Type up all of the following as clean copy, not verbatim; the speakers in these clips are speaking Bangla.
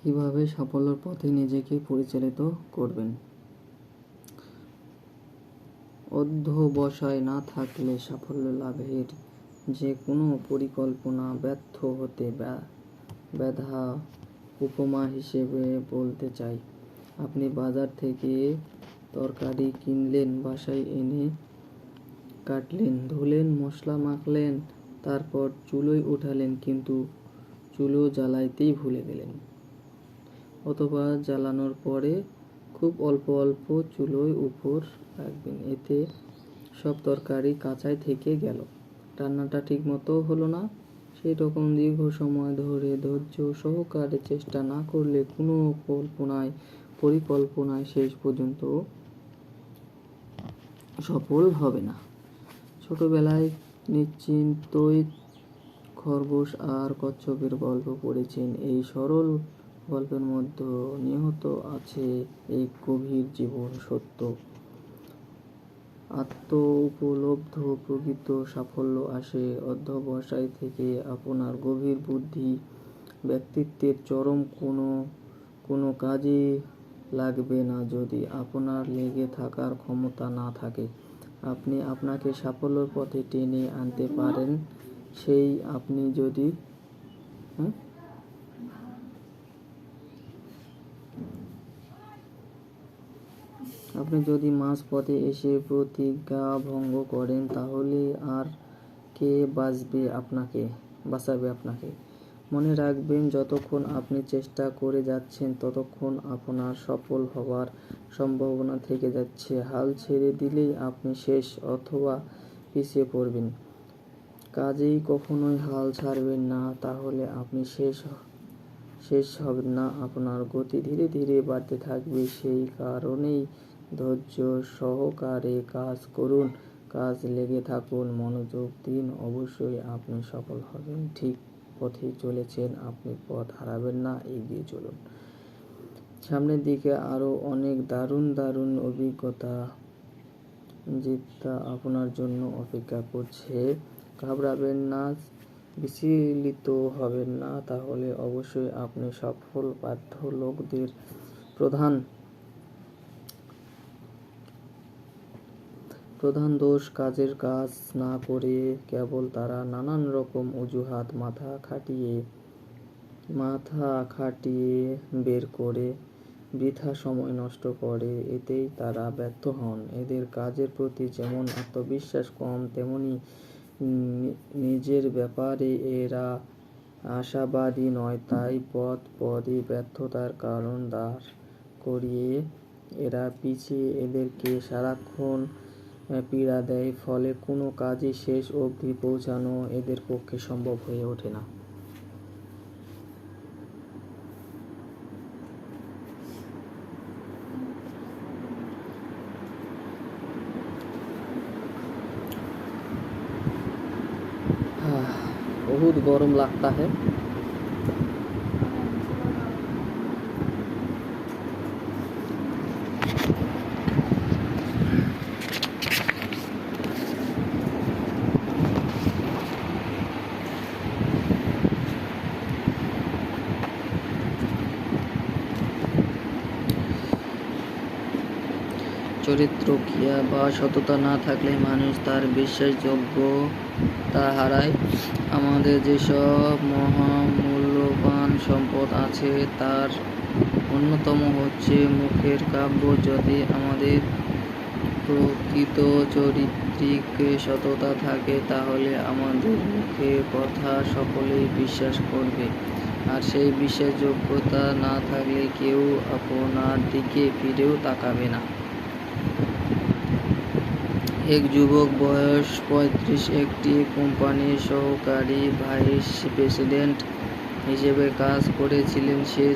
কিভাবে সাফল্যের পথে নিজেকে পরিচালিত করবেন। অধ্যবসায় না থাকলে সাফল্য লাভের যে কোনো পরিকল্পনা ব্যর্থ হতে বাধা উপমা হিসেবে বলতে চাই। আপনি বাজার থেকে তরকারি কিনলেন, বাসায় এনে কাটলেন, ধুলেন, মশলা মাখলেন, তারপর চুলোয় উঠালেন, কিন্তু চুলো জ্বালাইতেই ভুলে গেলেন। অথবা জ্বালানোর পরে খুব অল্প অল্প চুলোয় উপর রাখবেন, এতে সব তরকারি কাঁচাই থেকে গেল, রান্নাটা ঠিক মতো হলো না। সেই রকম দীর্ঘ সময় ধরে ধৈর্য সহকারে চেষ্টা না করলে কোনো পরিকল্পনায় শেষ পর্যন্ত সফল হবে না। ছোটবেলায় নিশ্চিন্তই খরগোশ আর কচ্ছপের গল্প পড়েছেন। এই সরল গল্পের মধ্যে নিহিত আছে এক গভীর জীবন সত্য। আত্ম-উপলব্ধ প্রকৃত সাফল্য আসে অধ্যবসায় থেকে। আপনার গভীর বুদ্ধি, ব্যক্তিত্বের চরম কোনো কাজে লাগবে না যদি আপনার লেগে থাকার ক্ষমতা না থাকে। আপনি আপনাকে সাফল্যের পথে টেনে আনতে পারেন সেই আপনি যদি মাঝপথে এসে প্রতিজ্ঞা ভঙ্গ করেন, তাহলে আর কে বাঁচাবে আপনাকে? মনে রাখবেন, যতক্ষণ আপনি চেষ্টা করে যাচ্ছেন ততক্ষণ আপনার সফল হবার সম্ভাবনা থেকে যাচ্ছে। হাল ছেড়ে দিলেই আপনি শেষ, অথবা পিছিয়ে পড়বেন। কাজেই কখনোই হাল ছাড়বেন না, তাহলে আপনি শেষ হবেন না, আপনার গতি ধীরে ধীরে বাড়তে থাকবে। সেই কারণেই ধৈর্য সহকারে কাজ করুন, কাজ লেগে থাকুন, মনোযোগ দিন, অবশ্যই আপনি সফল হবেন। ঠিক পথে চলেছেন আপনি, পথ হারাবেন না, এগিয়ে চলুন। সামনের দিকে আরো অনেক দারুণ দারুণ অভিজ্ঞতা আপনার জন্য অপেক্ষা করছে। ঘাবড়াবেন না, বিচলিত হবেন না, তাহলে অবশ্যই আপনি সফল। বাধ্য লোকদের প্রধান দোষ কাজের কাজ না করে কেবল তারা নানান রকম অজুহাত মাথা খাটিয়ে বের করে বৃথা সময় নষ্ট করে, এতেই তারা ব্যর্থ হন। এদের কাজের প্রতি যেমন আত্মবিশ্বাস কম, তেমনি নিজের ব্যাপারে এরা আশাবাদী নয়। তাই পদে ব্যর্থতার কারণ দাঁড় করিয়ে এরা পিছিয়ে এদেরকে সারাক্ষণ পীড়া দেয়। ফলে কোনো কাজই শেষ অবধি পৌঁছানো এদের পক্ষে সম্ভব হয়ে ওঠে না। बहुत गरम लगता है। চরিত্র ক্রিয়া বা সততা না থাকলে মানুষ তার বিশ্বাসযোগ্যতা হারায়। আমাদের যেসব মহামূল্যবান সম্পদ আছে তার অন্যতম হচ্ছে মুখের কাব্য। যদি আমাদের প্রকৃত চরিত্রিক সততা থাকে, তাহলে আমাদের মুখের কথা সকলেই বিশ্বাস করবে। আর সেই বিশ্বাসযোগ্যতা না থাকলে কেউ আপনার দিকে ফিরেও তাকাবে না। এক যুবক, বয়স 35, একটি কোম্পানির সহকারী ভাইস প্রেসিডেন্ট হিসেবে কাজ করেছিলেন। সে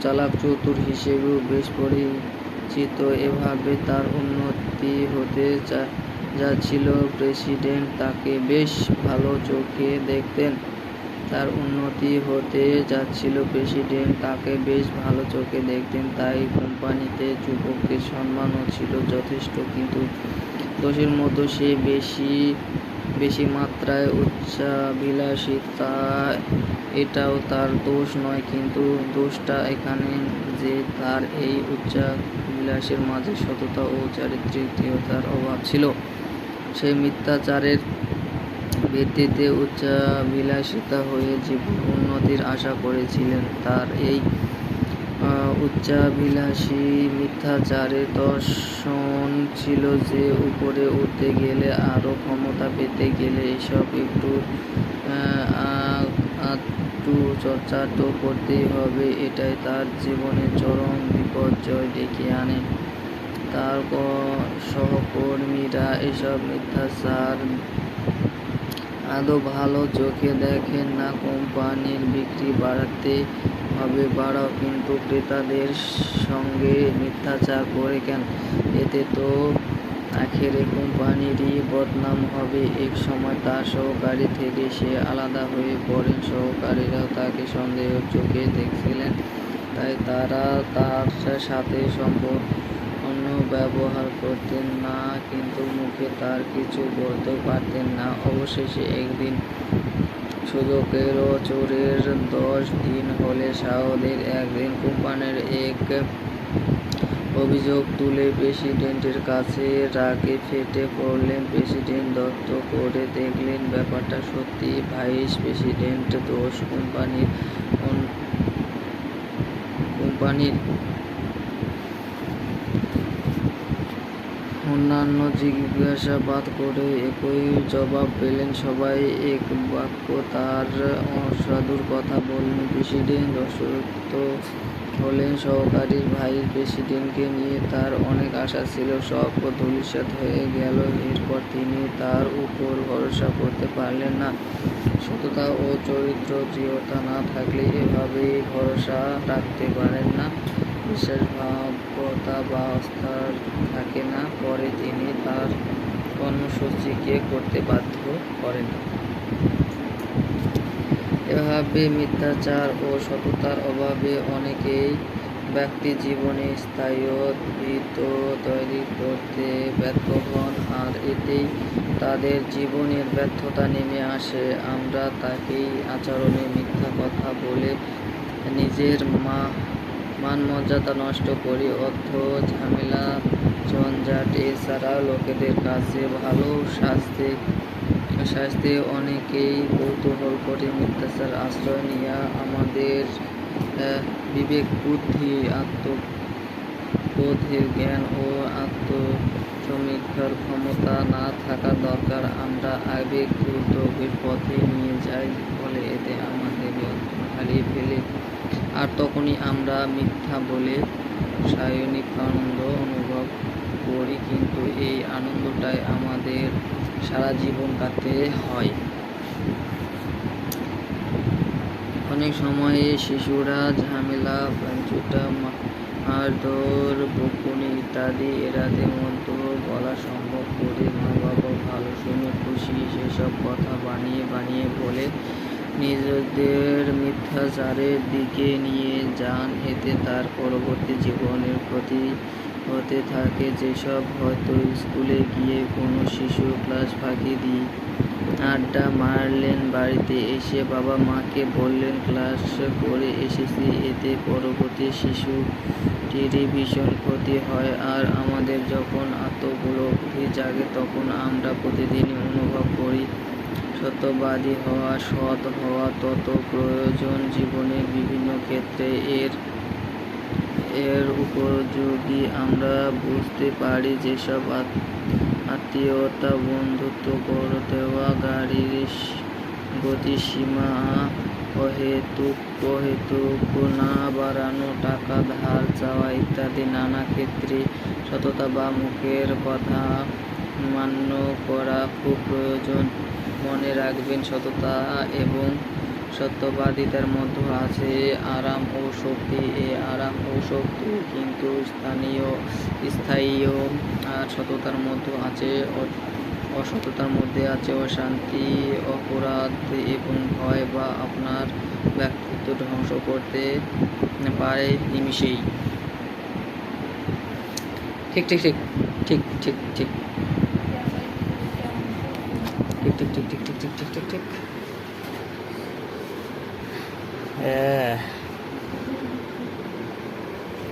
চালাক চতুর হিসেবেও বেশ পরিচিত। এভাবে তার উন্নতি হতে যাচ্ছিল। প্রেসিডেন্ট তাকে বেশ ভালো চোখে দেখতেন। তাই কোম্পানিতে যুবকের সম্মানও ছিল যথেষ্ট। কিন্তু দোষের মতো সে বেশি বেশি মাত্রায় উচ্চাভিলাষিতা, এটাও তার দোষ নয়, কিন্তু দোষটা এখানে যে তার এই উচ্চাভিলাষের মাঝে সততা ও চারিত্রিক দৃঢ়তার অভাব ছিল। সে মিথ্যাচারের ভিত্তিতে উচ্চাভিলাষিতা হয়ে জীবন উন্নতির আশা করেছিলেন। তার এই উচ্চাভিলাষী মিথ্যাচারের দর্শন ছিল যে উপরে উঠতে গেলে, আরও ক্ষমতা পেতে গেলে এসব একটু আধটু চর্চা তো করতেই হবে। এটাই তার জীবনে চরম বিপর্যয় ডেকে আনে। তার সহকর্মীরা এসব মিথ্যাচার আদৌ ভালো চোখে দেখেন না। কোম্পানির বিক্রি বাড়াতে হবে, বাড়াও, কিন্তু ক্রেতাদের সঙ্গে মিথ্যাচার করে কেন? এতে তো আখেরে কোম্পানিরই বদনাম হবে। এক সময় তার সহকারী থেকে সে আলাদা হয়ে পড়েন। সহকারীরাও তাকে সন্দেহের চোখে দেখছিলেন, তাই তারা তার সাথে সম্পূর্ণ ব্যবহার করতেন না, কিন্তু মুখে তার কিছু বলতেও পারতেন না। অবশেষে একদিন সুযোগের চোরের 10 দিন হলে শাওদের একদিন কোম্পানির এক অভিযোগ তুলে প্রেসিডেন্টের কাছে রাগে ফেটে পড়লেন। প্রেসিডেন্ট তদন্ত করে দেখলেন ব্যাপারটা সত্যি। ভাইস প্রেসিডেন্ট দোষ কোম্পানির অন্যান্য জিজ্ঞাসাবাদ করে একই জবাব পেলেন সবাই। এক বাক্য তার অসাধুর কথা বললেন। প্রেসিডেন্ট অসন্তুষ্ট হলেন। সহকারী ভাইস প্রেসিডেন্টকে নিয়ে তার অনেক আশা ছিল, সব ধূলিসাৎ হয়ে গেল। এরপর তিনি তার উপর ভরসা করতে পারলেন না। সততা ও চরিত্র দৃঢ়তা না থাকলে এভাবেই ভরসা রাখতে পারেন না। বিশ্বাসযোগ্যতা বা আস্থা থাকে না। পরে তিনি তার কর্মসূচিকে করতে বাধ্য করেন। এভাবে মিথ্যাচার ও সততার অভাবে অনেকেই ব্যক্তি জীবনে স্থায়িত্ব তৈরি করতে ব্যর্থ হন, আর এতেই তাদের জীবনের ব্যর্থতা নেমে আসে। আমরা তাকেই আচরণে মিথ্যা কথা বলে নিজের মানমর্যাদা নষ্ট করি। অর্থ, ঝামেলা, ঝঞ্ঝাট এছাড়াও লোকেদের কাছে ভালো সাজতে অনেকেই কৌতূহল করে মিথ্যাচার আশ্রয় নিয়ে। আমাদের বিবেক বুদ্ধি, আত্মবোধের জ্ঞান ও আত্মসমীক্ষার ক্ষমতা না থাকা দরকার। আমরা আবেগ দুর্যোগের পথে নিয়ে যাই বলে এতে আমাদের নিয়ন্ত্রণ হারিয়ে ফেলি, আর তখনই আমরা মিথ্যা বলে সায়নিক আনন্দ অনুভব করি, কিন্তু এই আনন্দটাই আমাদের সারা জীবন কাটতে হয়। অনেক সময়ে শিশুরা ঝামেলা, বাঞ্ছুটা, মারধর, বকুনি ইত্যাদি এড়াতে মন্ত্র বলা সম্ভব করে মা বাবা ভালো শুনে খুশি সেসব কথা বানিয়ে বানিয়ে বলে নিজেদের মিথ্যাচারের দিকে নিয়ে যান। এতে তার পরবর্তী জীবনের ক্ষতি হতে থাকে। যেসব হয়তো স্কুলে গিয়ে কোনো শিশু ক্লাস ফাঁকি দিয়ে আড্ডা মারলেন, বাড়িতে এসে বাবা মাকে বললেন ক্লাস করে এসেছি, এতে পরবর্তী শিশুটিরই ভীষণ ক্ষতি হয়। আর আমাদের যখন আত্মোপলব্ধি জাগে তখন আমরা প্রতিদিনই অনুভব করি সত্যবাদী হওয়া, সৎ হওয়া তত প্রয়োজন জীবনের বিভিন্ন ক্ষেত্রে। এর উপযোগী আমরা বুঝতে পারি যেসব আত্মীয়তা, বন্ধুত্ব, করে দেওয়া গাড়ির গতিসীমা অহেতুক না বাড়ানো, টাকা ধার চাওয়া ইত্যাদি নানা ক্ষেত্রে সততা বা মুখের কথা মান্য করা খুব প্রয়োজন। মনে রাখবেন, সততা এবং সত্যবাদিতার মধ্যে আছে আরাম ও শক্তি। এই আরাম ও শক্তি কিন্তু স্থায়ী, আর অসততার মধ্যে আছে অশান্তি, অপরাধ এবং ভয়, বা আপনার ব্যক্তিত্ব ধ্বংস করতে পারে নিমিষেই। ঠিক ঠিক ঠিক ঠিক ঠিক ঠিক ঠিক ঠিক ঠিক ঠিক ঠিক ঠিক ঠিক ঠিক ঠিক।